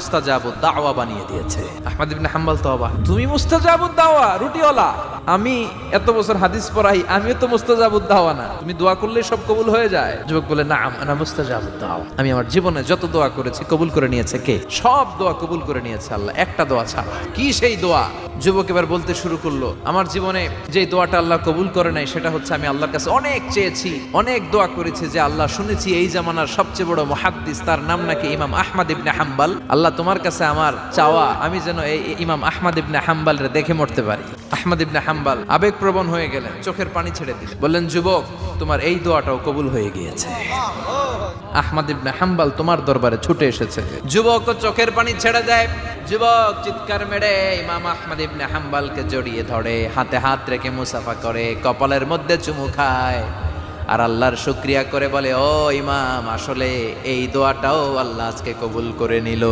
মুস্তাজাবুদ দাওয়া বানিয়ে দিয়েছে। আহমদ ইবনে হাম্বল তো অবাক, তুমি মুস্তাজাবুদ দাওয়া রুটিওয়ালা, আমি এত বছর হাদিস পড়াই, আমিও তো মুস্তাজাবুদ দাওয়া না, তুমি দোয়া করলেই সব কবুল হয়ে যায়? যুবক বলে, নাম আনা মুস্তাজাবুদ দাওয়া, আমি আমার জীবনে যত দোয়া করেছি কবুল করে নিয়েছে কে? সব দোয়া কবুল করে নিয়েছে আল্লাহ, একটা দোয়া ছাড়া। কি সেই দোয়া? যুবক এবার বলতে শুরু করলো, আমার জীবনে যে দোয়াটা আল্লাহ কবুল করে নাই সেটা হচ্ছে আমি আল্লাহর কাছে অনেক চেয়েছি, অনেক দোয়া করেছি, যে আল্লাহ শুনেছি এই জামানার সবচেয়ে বড় মুহাদ্দিস, তার নাম নাকি ইমাম আহমদ ইবনে হাম্বল, আল্লাহ তোমার কাছে আমার চাওয়া আমি যেন এই ইমাম আহমদ ইবনে হাম্বলের দেখে মরতে পারি। আহমদ ইবনে হাম্বল আবেগপ্রবণ হয়ে গেলেন, চোখের পানি ছেড়ে দিলেন, বললেন, যুবক তোমার এই দোয়াটাও কবুল হয়ে গিয়েছে, আহমদ ইবনে হাম্বল তোমার দরবারে ছুটে এসেছে। যুবক চোখের পানি ছেড়ে দেয়, যুবক চিৎকার মেরে ইমাম আহমদ ইবনে হাম্বলকে জড়িয়ে ধরে, হাতে হাত রেখে মুসাফা করে, কপালের মধ্যে চুমু খায় আর আল্লাহর শুকরিয়া করে বলে, ও ইমাম, আসলে এই দোয়াটাও আল্লাহ আজকে কবুল করে নিল।